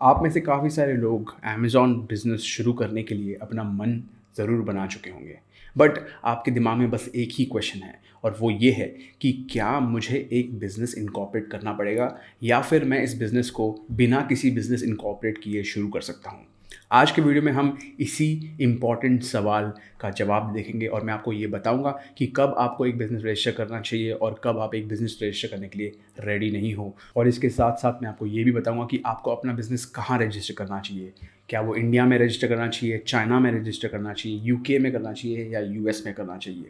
आप में से काफ़ी सारे लोग अमेज़न बिज़नेस शुरू करने के लिए अपना मन ज़रूर बना चुके होंगे। बट आपके दिमाग में बस एक ही क्वेश्चन है और वो ये है कि क्या मुझे एक बिज़नेस इनकॉर्पोरेट करना पड़ेगा या फिर मैं इस बिज़नेस को बिना किसी बिज़नेस इनकॉर्पोरेट किए शुरू कर सकता हूँ? आज के वीडियो में हम इसी इम्पॉर्टेंट सवाल का जवाब देखेंगे और मैं आपको ये बताऊंगा कि कब आपको एक बिज़नेस रजिस्टर करना चाहिए और कब आप एक बिज़नेस रजिस्टर करने के लिए रेडी नहीं हो। और इसके साथ साथ मैं आपको ये भी बताऊंगा कि आपको अपना बिज़नेस कहाँ रजिस्टर करना चाहिए। क्या वो इंडिया में रजिस्टर करना चाहिए, चाइना में रजिस्टर करना चाहिए, यूके में करना चाहिए या यूएस में करना चाहिए।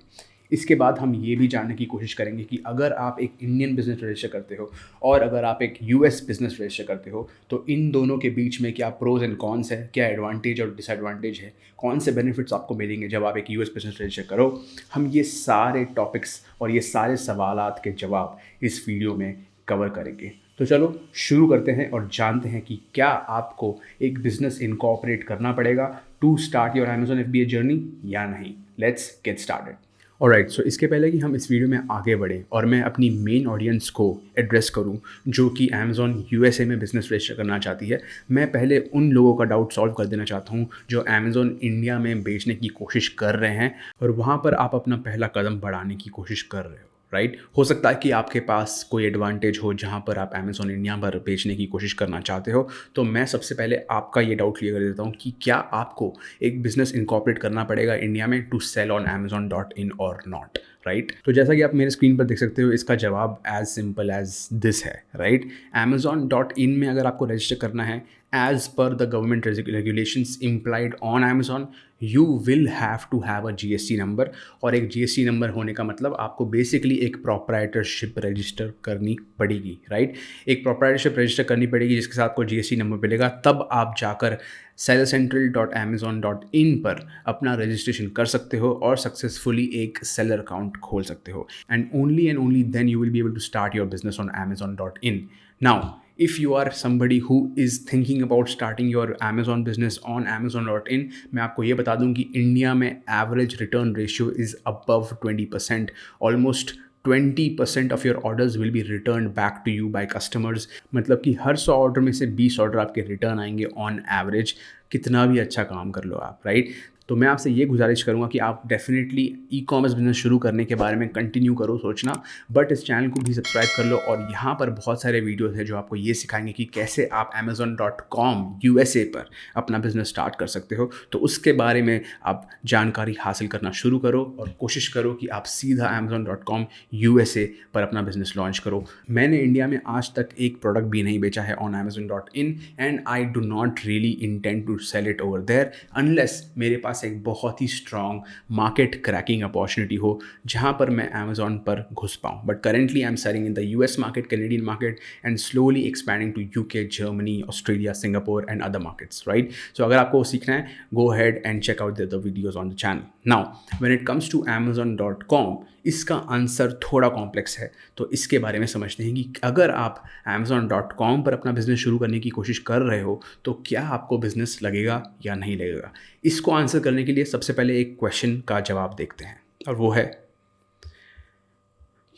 इसके बाद हम ये भी जानने की कोशिश करेंगे कि अगर आप एक इंडियन बिज़नेस रजिस्टर करते हो और अगर आप एक यूएस बिज़नेस रजिस्टर करते हो तो इन दोनों के बीच में क्या प्रोज एंड कॉन्स है, क्या एडवांटेज और डिसएडवांटेज है, कौन से बेनिफिट्स आपको मिलेंगे जब आप एक यूएस बिज़नेस रजिस्टर करो। हम ये सारे टॉपिक्स और ये सारे सवालात के जवाब इस वीडियो में कवर करेंगे। तो चलो शुरू करते हैं और जानते हैं कि क्या आपको एक बिज़नेस इनकॉर्पोरेट करना पड़ेगा to start your Amazon FBA journey या नहीं। Let's get started. Alright, so इसके पहले कि हम इस वीडियो में आगे बढ़ें और मैं अपनी मेन ऑडियंस को एड्रेस करूं जो कि अमेज़न यूएसए में बिज़नेस रजिस्टर करना चाहती है, मैं पहले उन लोगों का डाउट सॉल्व कर देना चाहता हूं जो अमेज़न इंडिया में बेचने की कोशिश कर रहे हैं और वहां पर आप अपना पहला कदम बढ़ाने की कोशिश कर रहे हो। राइट, हो सकता है कि आपके पास कोई एडवांटेज हो जहां पर आप अमेज़न इंडिया पर बेचने की कोशिश करना चाहते हो। तो मैं सबसे पहले आपका ये डाउट क्लियर कर देता हूं कि क्या आपको एक बिज़नेस इनकॉर्पोरेट करना पड़ेगा इंडिया में टू सेल ऑन amazon.in और नॉट। राइट, तो जैसा कि आप मेरे स्क्रीन पर देख सकते हो इसका जवाब एज सिंपल एज दिस है। राइट, amazon.in में अगर आपको रजिस्टर करना है as per the government regulations implied on Amazon, you will have to have a GST number. और एक जीएसटी नंबर होने का मतलब आपको बेसिकली एक प्रोप्राइटरशिप रजिस्टर करनी पड़ेगी। राइट, एक प्रोप्राइटरशिप रजिस्टर करनी पड़ेगी जिसके साथ आपको जीएसटी नंबर मिलेगा, तब आप जाकर sellcentral.amazon.in पर अपना रजिस्ट्रेशन कर सकते हो और सक्सेसफुली एक सेलर अकाउंट खोल सकते हो। And only then you will be able to start your business on amazon.in। Now if you are somebody who is thinking about starting your Amazon business on amazon.in, मैं आपको ये बता दूं कि इंडिया में average return ratio is above 20%। Almost 20% of your orders will be return back to you by customers. मतलब कि हर 100 order में से 20 ऑर्डर आपके रिटर्न आएंगे ऑन एवरेज। कितना भी अच्छा काम कर लो आप। राइट, तो मैं आपसे ये गुजारिश करूंगा कि आप डेफिनेटली ई कॉमर्स बिजनेस शुरू करने के बारे में कंटिन्यू करो सोचना, बट इस चैनल को भी सब्सक्राइब कर लो और यहाँ पर बहुत सारे वीडियोस हैं जो आपको ये सिखाएंगे कि कैसे आप amazon.com यूएसए पर अपना बिजनेस स्टार्ट कर सकते हो। तो उसके बारे में आप जानकारी हासिल करना शुरू करो और कोशिश करो कि आप सीधा amazon.com यूएसए पर अपना बिजनेस लॉन्च करो। मैंने इंडिया में आज तक एक प्रोडक्ट भी नहीं बेचा है on amazon.in and I do not really intend to sell it over there unless मेरे पास एक बहुत ही स्ट्रॉन्ग मार्केट क्रैकिंग अपॉर्चुनिटी हो जहां पर मैं अमेज़ॉन पर घुस पाऊँ। But currently I am selling in the US market, Canadian market and slowly expanding to UK, Germany, Australia, Singapore and other markets. Right, so अगर आपको सीखना है go ahead and check out the videos on the channel. Now when it comes to amazon.com, इसका answer थोड़ा complex है। तो इसके बारे में समझते हैं कि अगर आप amazon.com पर अपना बिजनेस शुरू करने की कोशिश कर रहे हो तो क्या आपको बिजनेस लगेगा या नहीं लगेगा। इसको आंसर करने के लिए सबसे पहले एक क्वेश्चन का जवाब देखते हैं और वो है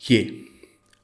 ये,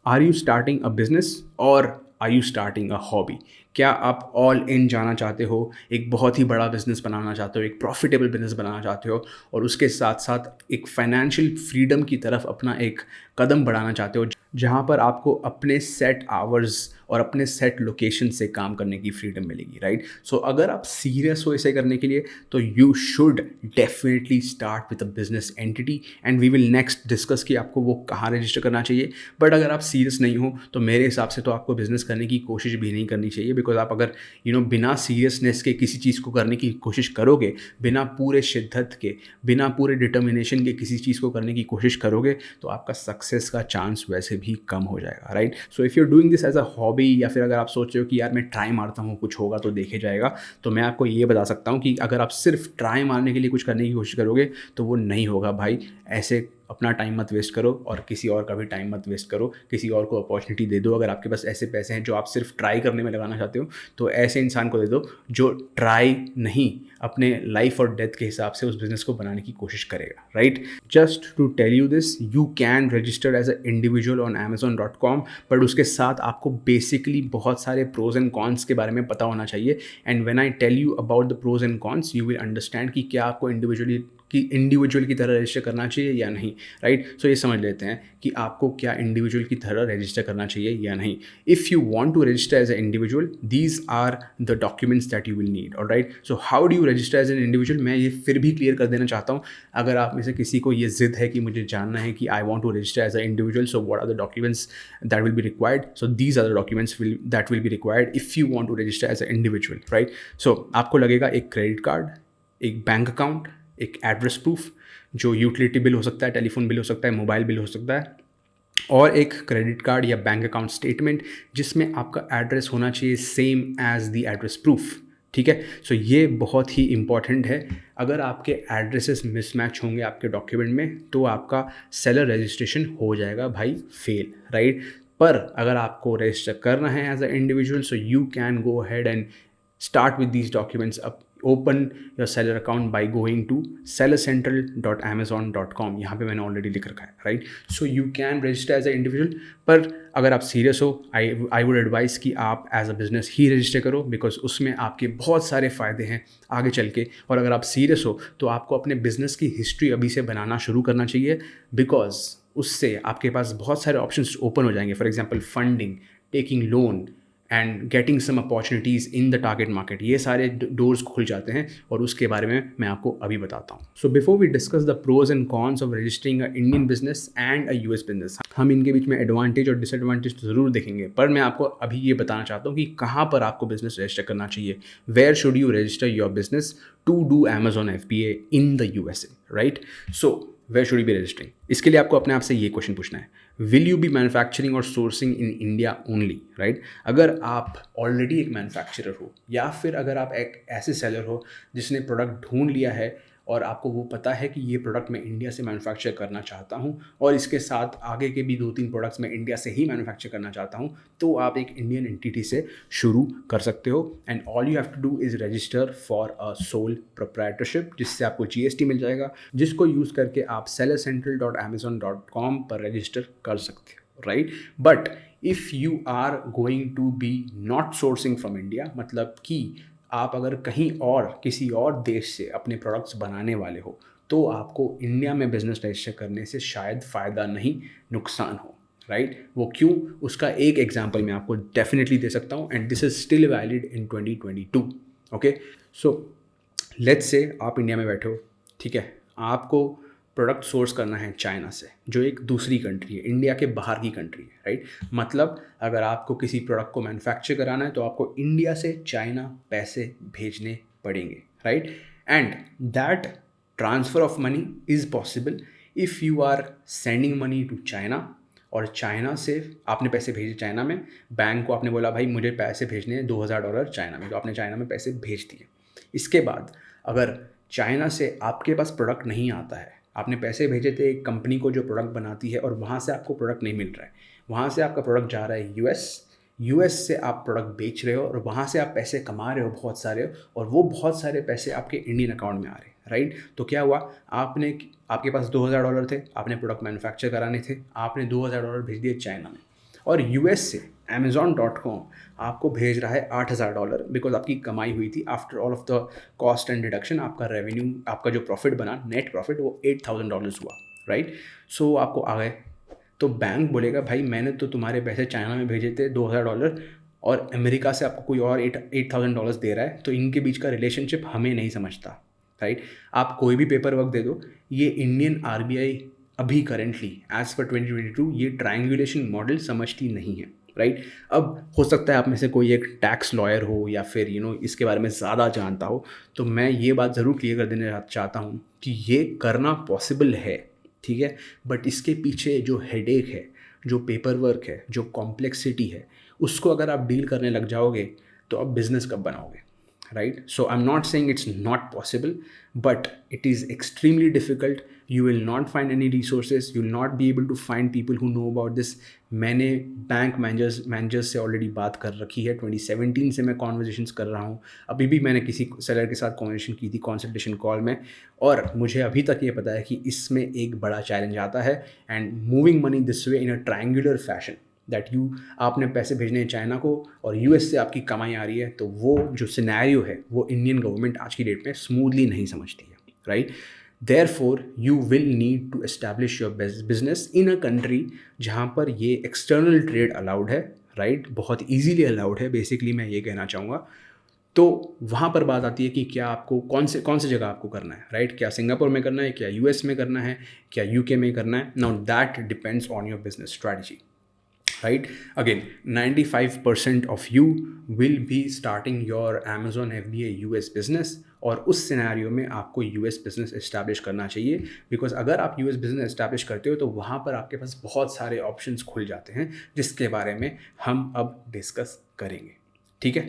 are you starting a business और are you starting a hobby. क्या आप ऑल इन जाना चाहते हो, एक बहुत ही बड़ा बिजनेस बनाना चाहते हो, एक प्रॉफिटेबल बिजनेस बनाना चाहते हो और उसके साथ साथ एक फाइनेंशियल फ्रीडम की तरफ अपना एक कदम बढ़ाना चाहते हो जहाँ पर आपको अपने सेट आवर्स और अपने सेट लोकेशन से काम करने की फ्रीडम मिलेगी। राइट, सो अगर आप सीरियस हो इसे करने के लिए तो you should definitely start with a business entity and we will next discuss कि आपको वो कहाँ रजिस्टर करना चाहिए। बट अगर आप सीरियस नहीं हो तो मेरे हिसाब से तो आपको बिजनेस करने की कोशिश भी नहीं करनी चाहिए, बिकॉज आप अगर बिना सीरियसनेस के किसी चीज़ को करने की कोशिश करोगे, बिना पूरे शिद्दत के, बिना पूरे डिटर्मिनेशन के किसी चीज़ को करने की कोशिश करोगे तो आपका सक्सेस का चांस वैसे भी कम हो जाएगा। Right, so if you are doing this as a hobby या फिर अगर आप सोच रहे हो कि यार मैं ट्राई मारता हूँ कुछ होगा तो देखे जाएगा, तो मैं आपको ये बता सकता हूँ कि अगर आप सिर्फ ट्राई मारने के लिए कुछ करने की कोशिश करोगे तो वो नहीं होगा भाई। ऐसे अपना टाइम मत वेस्ट करो और किसी और का भी टाइम मत वेस्ट करो, किसी और को अपॉर्चुनिटी दे दो। अगर आपके पास ऐसे पैसे हैं जो आप सिर्फ ट्राई करने में लगाना चाहते हो, तो ऐसे इंसान को दे दो जो ट्राई नहीं, अपने लाइफ और डेथ के हिसाब से उस बिज़नेस को बनाने की कोशिश करेगा, right. Just to tell you this, you can register as a individual on amazon.com, but उसके साथ आपको बेसिकली बहुत सारे प्रोज एंड कॉन्स के बारे में पता होना चाहिए। And when I tell you about the pros and cons, you will understand कि क्या आपको इंडिविजुअल की तरह रजिस्टर करना चाहिए या नहीं, राइट। सो ये समझ लेते हैं कि आपको क्या इंडिविजुअल की तरह रजिस्टर करना चाहिए या नहीं। If you want to register as a individual, these are the documents that you will need, alright. So how do you register as an individual, मैं ये फिर भी क्लियर कर देना चाहता हूँ। अगर आप में से किसी को ये जिद है कि मुझे जानना है कि I want to register as a individual, so what are the documents that will be required, so these are the documents that will be required if you want to register as a individual, right. So आपको लगेगा एक credit card, एक bank account, एक address proof जो utility bill हो सकता है, telephone bill हो सकता है, मोबाइल बिल हो सकता है, और एक क्रेडिट कार्ड या बैंक अकाउंट स्टेटमेंट जिसमें आपका एड्रेस होना चाहिए same as the address proof, ठीक है। सो ये बहुत ही इंपॉर्टेंट है। अगर आपके एड्रेसेस मिसमैच होंगे आपके डॉक्यूमेंट में, तो आपका सेलर रजिस्ट्रेशन हो जाएगा भाई फेल, राइट। पर अगर आपको रजिस्टर करना है as a individual, so you can go ahead and start with these documents up. Open your seller account by going to sellercentral.amazon.com, यहाँ पे मैंने ऑलरेडी लिख रखा है, right. So you can register as a individual, पर अगर आप serious हो, आई वुड एडवाइस कि आप एज अ बिजनेस ही रजिस्टर करो, बिकॉज उसमें आपके बहुत सारे फ़ायदे हैं आगे चल के। और अगर आप सीरियस हो तो आपको अपने बिजनेस की हिस्ट्री अभी से बनाना शुरू करना चाहिए, बिकॉज उससे आपके पास बहुत सारे ऑप्शंस ओपन हो जाएंगे। For example funding, taking loan and getting some opportunities in the target market, ये सारे डोर्स खुल जाते हैं और उसके बारे में मैं आपको अभी बताता हूँ। So before we discuss the pros and cons of registering a Indian business and a US business, हम इनके बीच में एडवांटेज और डिसएडवांटेज तो ज़रूर देखेंगे, पर मैं आपको अभी ये बताना चाहता हूँ कि कहाँ पर आपको बिजनेस रजिस्टर करना चाहिए। Where should you register your business to do Amazon FBA in the USA, right. So where should you be registering, इसके लिए आपको अपने आप से ये क्वेश्चन पूछना है, विल यू बी मैन्युफैक्चरिंग और sourcing in India only, right. अगर आप ऑलरेडी एक मैन्युफैक्चरर हो, या फिर अगर आप एक ऐसे सेलर हो जिसने प्रोडक्ट ढूंढ लिया है और आपको वो पता है कि ये प्रोडक्ट मैं इंडिया से मैन्युफैक्चर करना चाहता हूँ और इसके साथ आगे के भी 2-3 प्रोडक्ट्स मैं इंडिया से ही मैन्युफैक्चर करना चाहता हूँ, तो आप एक इंडियन एंटिटी से शुरू कर सकते हो। And all you have to do is register for a sole proprietorship, जिससे आपको GST मिल जाएगा, जिसको यूज़ करके आप sellercentral.amazon.com पर रजिस्टर कर सकते हो, right. But if you are going to be not sourcing from India, मतलब कि आप अगर कहीं और किसी और देश से अपने प्रोडक्ट्स बनाने वाले हो, तो आपको इंडिया में बिजनेस रजिस्टर करने से शायद फ़ायदा नहीं नुकसान हो, राइट। वो क्यों, उसका एक एग्जांपल मैं आपको डेफिनेटली दे सकता हूँ, and this is still valid in 2022, okay. So let's say आप इंडिया में बैठे हो, ठीक है, आपको प्रोडक्ट सोर्स करना है चाइना से, जो एक दूसरी कंट्री है, इंडिया के बाहर की कंट्री है, राइट। मतलब अगर आपको किसी प्रोडक्ट को मैन्युफैक्चर कराना है तो आपको इंडिया से चाइना पैसे भेजने पड़ेंगे, right. And that transfer of money is possible if you are sending money to China, और चाइना से आपने पैसे भेजे चाइना में, बैंक को आपने बोला भाई मुझे पैसे भेजने हैं $2000 चाइना में, तो आपने चाइना में पैसे भेज दिए। इसके बाद अगर चाइना से आपके पास प्रोडक्ट नहीं आता है, आपने पैसे भेजे थे एक कंपनी को जो प्रोडक्ट बनाती है, और वहाँ से आपको प्रोडक्ट नहीं मिल रहा है, वहाँ से आपका प्रोडक्ट जा रहा है यूएस से आप प्रोडक्ट बेच रहे हो और वहाँ से आप पैसे कमा रहे हो बहुत सारे, और वो बहुत सारे पैसे आपके इंडियन अकाउंट में आ रहे हैं, राइट। तो क्या हुआ, आपके पास $2000 थे, आपने प्रोडक्ट मैन्युफैक्चर कराने थे, आपने $2000 भेज दिए चाइना में, और यूएस से amazon.com आपको भेज रहा है $8000, बिकॉज आपकी कमाई हुई थी after all of the cost and deduction, आपका रेवेन्यू, आपका जो प्रॉफिट बना, नेट प्रॉफिट, वो $8000 हुआ, राइट। सो आपको आ गए, तो बैंक बोलेगा भाई मैंने तो तुम्हारे पैसे चाइना में भेजे थे $2000, और अमेरिका से आपको कोई और $8000 दे रहा है, तो इनके बीच का रिलेशनशिप हमें नहीं समझता, राइट। आप कोई भी पेपर वर्क दे दो, ये इंडियन RBI अभी करेंटली एज पर 2022 ये ट्रायंगुलेशन मॉडल समझती नहीं है, राइट। अब हो सकता है आप में से कोई एक टैक्स लॉयर हो या फिर इसके बारे में ज़्यादा जानता हो, तो मैं ये बात ज़रूर क्लियर कर देना चाहता हूँ कि ये करना पॉसिबल है, ठीक है, बट इसके पीछे जो हेडेक है, जो पेपर वर्क है, जो कॉम्प्लेक्सिटी है, उसको अगर आप डील करने लग जाओगे तो आप बिज़नेस कब बनाओगे, right? So I'm not saying it's not possible, but it is extremely difficult. You will not find any resources, you will not be able to find people who know about this. मैंने bank managers से already बात कर रखी है, 2017 से मैं conversations कर रहा हूँ. अभी भी मैंने किसी सेलर के साथ कॉन्वर्जेशन की थी कंसल्टेशन कॉल में, और मुझे अभी तक ये पता है कि इसमें एक बड़ा चैलेंज आता है. And moving money this way in a triangular fashion, that आपने पैसे भेजने हैं चाइना को और यूएस से आपकी कमाई आ रही है, तो वो जो सिनेरियो है वो इंडियन गवर्नमेंट आज की डेट में स्मूथली नहीं समझती है, right? Therefore you will need to establish your business in a country जहाँ पर ये एक्सटर्नल ट्रेड अलाउड है, राइट? बहुत ईजीली अलाउड है, बेसिकली मैं ये कहना चाहूँगा. तो वहाँ पर बात आती है कि क्या आपको कौन से जगह आपको करना है, राइट? क्या सिंगापुर में करना है, क्या यूएस में करना है, क्या यूके में करना है? Now that depends on your business strategy, right? Again, 95% of you will be starting your Amazon FBA US business, और उस सिनेरियो में आपको US बिजनेस इस्टेब्लिश करना चाहिए, बिकॉज अगर आप US बिजनेस इस्टेब्लिश करते हो तो वहाँ पर आपके पास बहुत सारे ऑप्शंस खुल जाते हैं, जिसके बारे में हम अब डिस्कस करेंगे, ठीक है?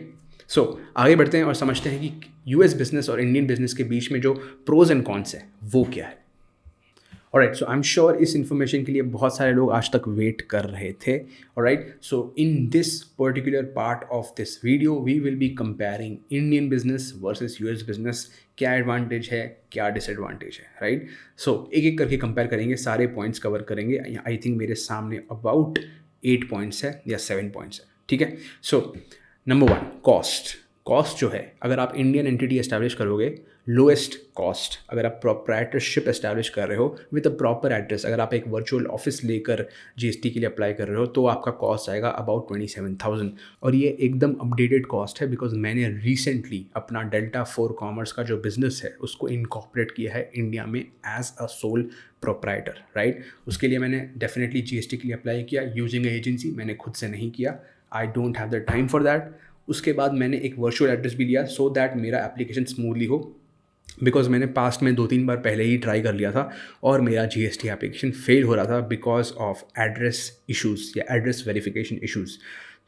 सो आगे बढ़ते हैं और समझते हैं कि US बिजनेस और इंडियन बिजनेस के बीच में जो प्रोज एंड कॉन्स है वो क्या है. Alright, so I am sure इस इन्फॉर्मेशन के लिए बहुत सारे लोग आज तक वेट कर रहे थे. Alright, so in this particular part of this video we will be comparing Indian business versus US business. क्या एडवांटेज है, क्या डिसएडवांटेज है, राइट? सो एक एक करके कंपेयर करेंगे, सारे पॉइंट्स कवर करेंगे. आई थिंक मेरे सामने अबाउट 8 पॉइंट्स है या 7 पॉइंट्स है, ठीक है? सो नंबर 1, कॉस्ट जो है, अगर आप इंडियन एंटिटी एस्टैब्लिश करोगे, लोएस्ट कॉस्ट. अगर आप प्रोप्राइटरशिप एस्टैब्लिश कर रहे हो विद अ प्रॉपर एड्रेस, अगर आप एक वर्चुअल ऑफिस लेकर जीएसटी के लिए अप्लाई कर रहे हो, तो आपका कॉस्ट आएगा अबाउट 27,000. और ये एकदम अपडेटेड कॉस्ट है, बिकॉज मैंने रिसेंटली अपना डेल्टा 4 कॉमर्स का जो बिजनेस है उसको इनकॉर्पोरेट किया है इंडिया में as a sole proprietor, right? उसके लिए मैंने डेफिनेटली जीएसटी के लिए अप्लाई किया यूजिंग एजेंसी, मैंने खुद से नहीं किया. I don't have the time for that. उसके बाद मैंने एक वर्चुअल एड्रेस भी लिया सो दैट मेरा एप्लीकेशन स्मूथली हो, बिकॉज मैंने पास्ट में 2-3 बार पहले ही ट्राई कर लिया था और मेरा जीएसटी एप्लीकेशन फेल हो रहा था बिकॉज ऑफ एड्रेस इश्यूज़ या एड्रेस वेरिफिकेशन इश्यूज़.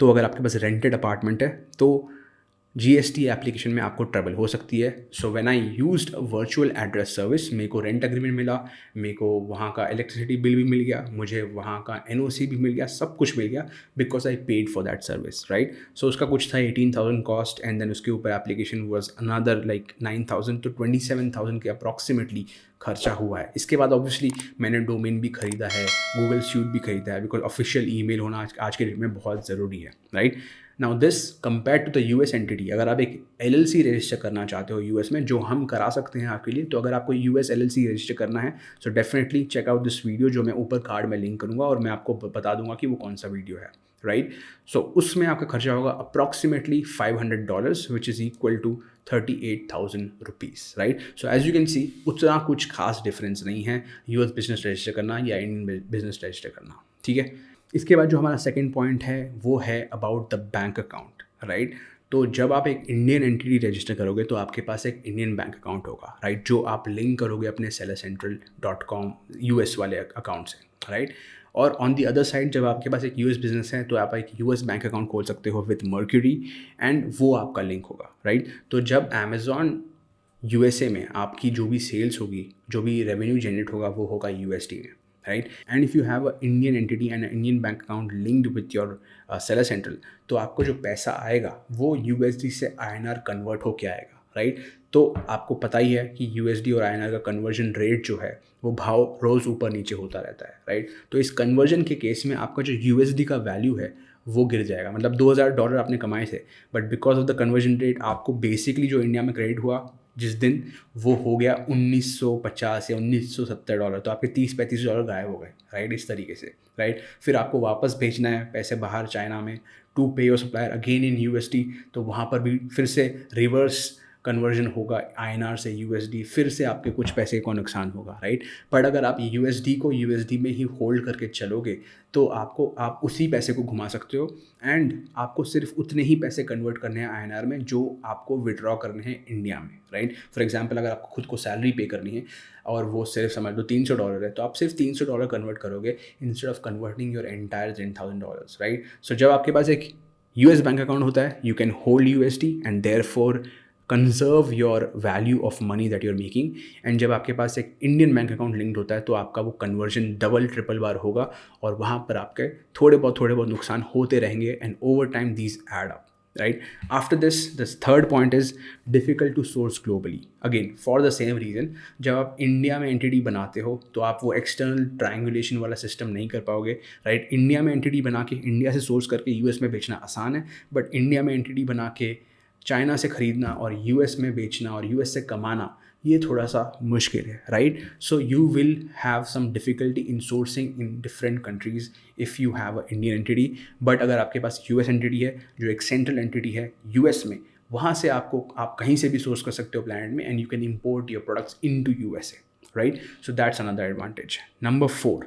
तो अगर आपके पास रेंटेड अपार्टमेंट है तो जीएसटी एप्लीकेशन में आपको ट्रबल हो सकती है. So when I used a virtual address service, मेरे को रेंट एग्रीमेंट मिला, मेरे को वहाँ का इलेक्ट्रिसिटी बिल भी मिल गया, मुझे वहाँ का एनओसी भी मिल गया, सब कुछ मिल गया because I paid for that service, right? So उसका कुछ था 18,000 कॉस्ट, एंड देन उसके ऊपर एप्लीकेशन वाज अनदर लाइक 9,000, तो 27,000 के अप्रॉक्सीमेटली खर्चा हुआ है. इसके बाद ऑब्वियसली मैंने डोमेन भी खरीदा है, गूगल स्यूट भी खरीदा है, बिकॉज ऑफिशियल ईमेल होना आज के डेट में बहुत ज़रूरी है, right? Now this compare to the US entity, अगर आप एक एलएलसी रजिस्टर करना चाहते हो यूएस में, जो हम करा सकते हैं आपके लिए, तो अगर आपको यूएस एलएलसी रजिस्टर करना है so definitely check out this video, जो मैं ऊपर कार्ड में लिंक करूँगा और मैं आपको बता दूंगा कि वो कौन सा वीडियो है, राइट? सो उसमें आपका खर्चा होगा approximately $500, which is equal to 38,000 rupees, right? So as you can see उतना कुछ खास डिफरेंस नहीं है यूएस बिजनेस रजिस्टर करना या इंडियन बिजनेस रजिस्टर करना, ठीक है? इसके बाद जो हमारा सेकंड पॉइंट है वो है about the bank account, right? तो जब आप एक इंडियन एंटिटी रजिस्टर करोगे तो आपके पास एक इंडियन बैंक अकाउंट होगा, राइट? जो आप लिंक करोगे अपने sellercentral.com यूएस वाले अकाउंट से, राइट? और ऑन दी अदर साइड जब आपके पास एक यूएस बिजनेस है तो आप एक यूएस बैंक अकाउंट खोल सकते हो विद मर्क्यूरी, एंड वो आपका लिंक होगा, राइट? तो जब अमेजॉन यूएसए में आपकी जो भी सेल्स होगी, जो भी रेवेन्यू जनरेट होगा, वो होगा यूएसडी में, right? And if you have an Indian entity and an Indian bank account linked with your seller central, तो आपको जो पैसा आएगा वो USD से INR कन्वर्ट होके आएगा, राइट? तो आपको पता ही है कि USD और INR का कन्वर्जन रेट जो है वो भाव रोज़ ऊपर नीचे होता रहता है, राइट? तो इस कन्वर्जन के केस में आपका जो USD का वैल्यू है वो गिर जाएगा. मतलब $2,000 आपने कमाए थे, but because of the conversion rate आपको बेसिकली जो इंडिया में क्रेडिट हुआ जिस दिन, वो हो गया $1,950 या $1,970. तो आपके $30-35 गायब हो गए, राइट? इस तरीके से, राइट? फिर आपको वापस भेजना है पैसे बाहर चाइना में टू पे your supplier again in USD, तो वहाँ पर भी फिर से रिवर्स कन्वर्जन होगा INR से USD, फिर से आपके कुछ पैसे को नुकसान होगा, राइट? बट अगर आप USD को USD में ही होल्ड करके चलोगे तो आप उसी पैसे को घुमा सकते हो, एंड आपको सिर्फ उतने ही पैसे कन्वर्ट करने हैं INR में जो आपको विड्रॉ करने हैं इंडिया में, राइट? फॉर एग्जांपल अगर आपको खुद को सैलरी पे करनी है और वो सिर्फ समझ लो $300 है, तो आप सिर्फ $300 कन्वर्ट करोगे instead of converting your entire $10,000, right? So जब आपके पास एक US बैंक अकाउंट होता है, you can hold USD and therefore conserve your value of money that you are making. And जब आपके पास एक इंडियन बैंक अकाउंट लिंक्ड होता है तो आपका वो कन्वर्जन डबल ट्रिपल बार होगा और वहाँ पर आपके थोड़े बहुत नुकसान होते रहेंगे and over time these add up, right? After this third point is difficult to source globally. Again, for the same reason, जब आप इंडिया में एंटिटी बनाते हो तो आप वो एक्सटर्नल ट्रायंगुलेशन वाला सिस्टम नहीं कर पाओगे, राइट? इंडिया में एंटिटी बना के इंडिया से सोर्स करके यूएस में बेचना आसान है, बट इंडिया में एंटिटी बना के चाइना से ख़रीदना और यूएस में बेचना और यूएस से कमाना, ये थोड़ा सा मुश्किल है, right? So you will have some difficulty in sourcing in different countries if you have a Indian entity. But अगर आपके पास यूएस एंटिटी है, जो एक सेंट्रल एंटिटी है यूएस में, वहाँ से आप कहीं से भी सोर्स कर सकते हो प्लैनेट में, and you can import your products into USA, right? So that's another advantage. Number 4,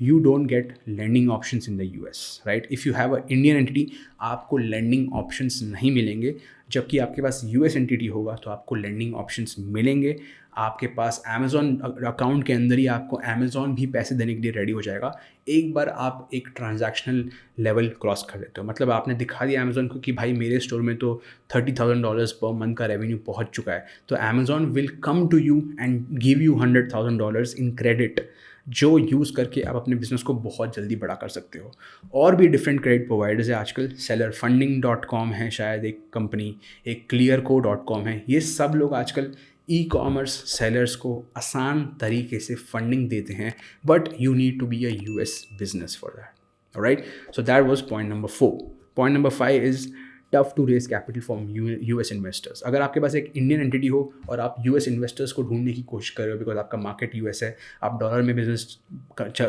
you don't get lending options in the US, right? If you have a Indian entity, आपको lending options नहीं मिलेंगे, जबकि आपके पास US entity होगा तो आपको lending options मिलेंगे. आपके पास Amazon अकाउंट के अंदर ही आपको Amazon भी पैसे देने के लिए रेडी हो जाएगा एक बार आप एक ट्रांजैक्शनल लेवल क्रॉस कर देते हो. मतलब आपने दिखा दिया Amazon को कि भाई मेरे स्टोर में तो $30,000 पर मंथ का रेवेन्यू पहुंच चुका है, तो Amazon will come to you and give you $100,000 in credit, जो यूज़ करके आप अपने बिज़नेस को बहुत जल्दी बड़ा कर सकते हो. और भी डिफरेंट क्रेडिट प्रोवाइडर्स है आजकल. sellerfunding.com है शायद एक कंपनी, एक clearco.com है. ये सब लोग आजकल ई कॉमर्स सेलर्स को आसान तरीके से फंडिंग देते हैं, but you need to be a US business for that, right? So that was point number 4. Point number 5 is tough to raise capital from US investors. अगर आपके पास एक इंडियन एंटिटी हो और आप US इन्वेस्टर्स को ढूंढने की कोशिश कर रहे हो, बिकॉज आपका मार्केट US है, आप डॉलर में बिजनेस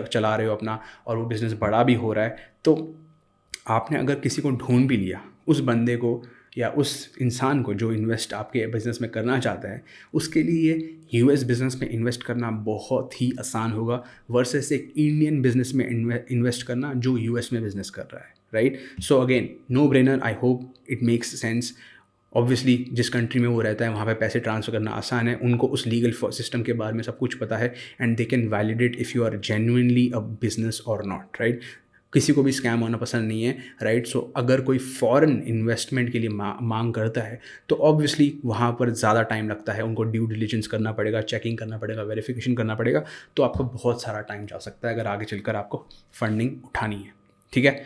चला रहे हो अपना और वो बिज़नेस बड़ा भी हो रहा है, तो आपने अगर किसी को ढूंढ भी लिया, उस बंदे को या उस इंसान को जो इन्वेस्ट आपके बिज़नेस में करना चाहता है, उसके लिए US बिज़नेस में इन्वेस्ट करना बहुत ही आसान होगा वर्सेस एक इंडियन बिज़नेस में इन्वेस्ट करना जो US में बिज़नेस कर रहा है, right? So again no brainer. I hope it makes sense. Obviously जिस कंट्री में वो रहता है वहाँ पे पैसे ट्रांसफ़र करना आसान है, उनको उस लीगल सिस्टम के बारे में सब कुछ पता है, and they can validate if you are genuinely a business और नॉट, राइट? किसी को भी स्कैम होना पसंद नहीं है, राइट? सो अगर कोई फॉरेन इन्वेस्टमेंट के लिए मांग करता है तो ऑब्वियसली वहाँ पर ज़्यादा टाइम लगता है, उनको ड्यू डिलिजेंस करना पड़ेगा, चेकिंग करना पड़ेगा, वेरिफिकेशन करना पड़ेगा, तो आपका बहुत सारा टाइम जा सकता है अगर आगे चलकर आपको फंडिंग उठानी है, ठीक है?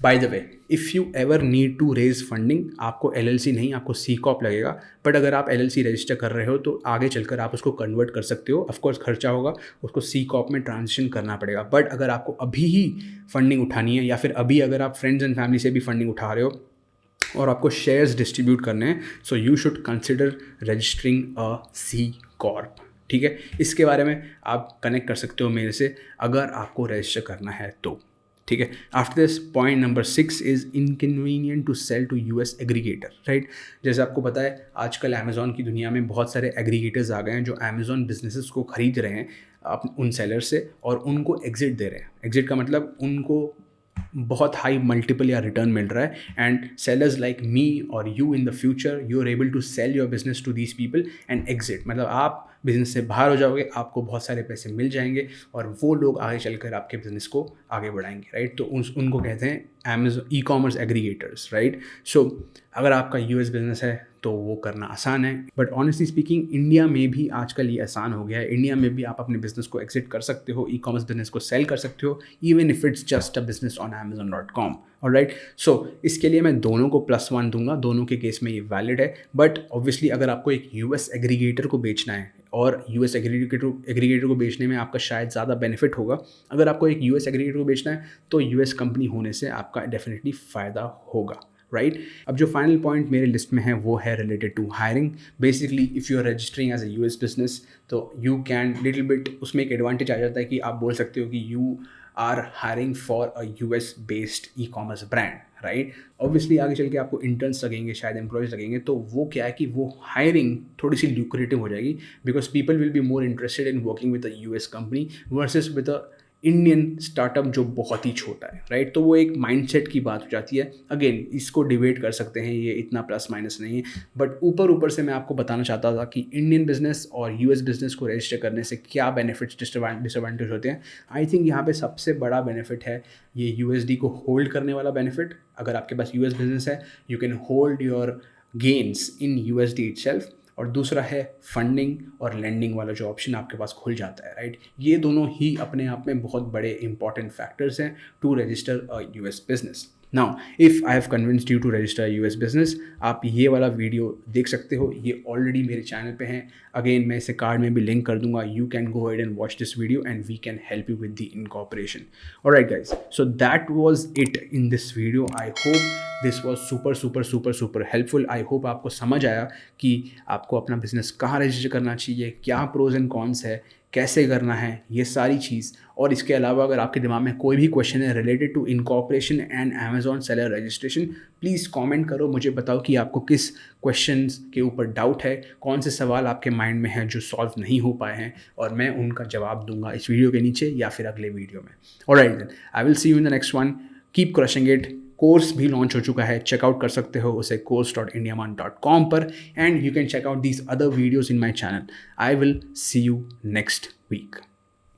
By the way, if you ever need to raise funding, आपको LLC नहीं, आपको C कॉर्प लगेगा. बट अगर आप LLC रजिस्टर कर रहे हो तो आगे चलकर आप उसको कन्वर्ट कर सकते हो. ऑफकोर्स खर्चा होगा, उसको C कॉर्प में ट्रांजिशन करना पड़ेगा. बट अगर आपको अभी ही फंडिंग उठानी है, या फिर अभी अगर आप फ्रेंड्स एंड फैमिली से भी फंडिंग उठा रहे हो और आपको शेयर्स डिस्ट्रीब्यूट करने हैं, so you should consider registering a C Corp, ठीक है? इसके बारे में आप कनेक्ट कर सकते हो मेरे से अगर आपको रजिस्टर करना है तो, ठीक है? After this point number 6 is inconvenient to sell to US aggregator, right? जैसे आपको पता है आजकल अमेज़ॉन की दुनिया में बहुत सारे एग्रीगेटर्स आ गए हैं जो अमेज़ॉन बिजनेसेस को ख़रीद रहे हैं उन सेलर से और उनको एग्जिट दे रहे हैं. एग्जिट का मतलब उनको बहुत हाई मल्टीपल या रिटर्न मिल रहा है, एंड सेलर्स लाइक मी और you in the future you are able to sell your business to these people and exit. मतलब आप बिज़नेस से बाहर हो जाओगे, आपको बहुत सारे पैसे मिल जाएंगे और वो लोग आगे चलकर आपके बिज़नेस को आगे बढ़ाएंगे, राइट? तो उनको कहते हैं Amazon e commerce aggregators, right? So अगर आपका US बिज़नेस है तो वो करना आसान है. बट ऑनेस्टली स्पीकिंग इंडिया में भी आजकल ये आसान हो गया है. इंडिया में भी आप अपने बिज़नेस को एग्जिट कर सकते हो, ई कॉमर्स बिज़नेस को सेल कर सकते हो, even if it's just a business on Amazon.com, alright? So इसके लिए मैं दोनों को +1 दूंगा, दोनों के केस में ये वैलिड है. बट ऑब्वियसली अगर आपको एक US एग्रीगेटर को बेचना है और US एग्रीगेटर को बेचने में आपका शायद ज़्यादा बेनिफिट होगा, अगर आपको एक US एग्रीगेटर को बेचना है तो US कंपनी होने से आपका डेफिनेटली फ़ायदा होगा, राइट? अब जो फाइनल पॉइंट मेरे लिस्ट में है वो है related to hiring. Basically if you are registering as a US business तो यू कैन लिटिल बिट, उसमें एक एडवांटेज आ जाता है कि आप बोल सकते हो कि you are hiring for a US based e commerce brand, right? Obviously आगे चल के आपको इंटर्न्स लगेंगे, शायद एम्प्लॉयज़ लगेंगे, तो वो क्या है कि वो हायरिंग थोड़ी सी ल्यूक्रेटिव हो जाएगी, because people will be more interested in working with a US company versus with a Indian startup जो बहुत ही छोटा है, राइट? तो वो एक माइंडसेट की बात हो जाती है. अगेन इसको डिबेट कर सकते हैं, ये इतना प्लस माइनस नहीं है, बट ऊपर से मैं आपको बताना चाहता था कि इंडियन बिजनेस और US बिजनेस को रजिस्टर करने से क्या बेनिफिट्स डिसएडवांटेज होते हैं. आई थिंक यहाँ पे सबसे बड़ा बेनिफिट है ये USD को होल्ड करने वाला बेनिफिट. अगर आपके पास US बिजनेस है, you can hold your gains in USD itself, और दूसरा है फंडिंग और लेंडिंग वाला जो ऑप्शन आपके पास खुल जाता है, राइट। ये दोनों ही अपने आप में बहुत बड़े इंपॉर्टेंट फैक्टर्स हैं to register a US business. Now if I have convinced you to register US business, आप ये वाला वीडियो देख सकते हो, ये ऑलरेडी मेरे चैनल पे हैं। अगेन मैं इसे कार्ड में भी लिंक कर दूंगा, you can go ahead and watch this video and we can help you with the incorporation. Alright guys, so that was it in this video. I hope this was super helpful. I hope आपको समझ आया कि आपको अपना business कहाँ register करना चाहिए, क्या प्रोज एंड कॉन्स है, कैसे करना है, ये सारी चीज़। और इसके अलावा अगर आपके दिमाग में कोई भी क्वेश्चन है related to incorporation and Amazon seller registration, please comment करो, मुझे बताओ कि आपको किस क्वेश्चन के ऊपर डाउट है, कौन से सवाल आपके माइंड में हैं जो सॉल्व नहीं हो पाए हैं, और मैं उनका जवाब दूंगा इस वीडियो के नीचे या फिर अगले वीडियो में। Alright then, I will see you in the next one. Keep crushing it. Course भी लॉन्च हो चुका है, चेकआउट कर सकते हो उसे course.indiaman.com पर, and you can check out these other videos in my channel. I will see you next week.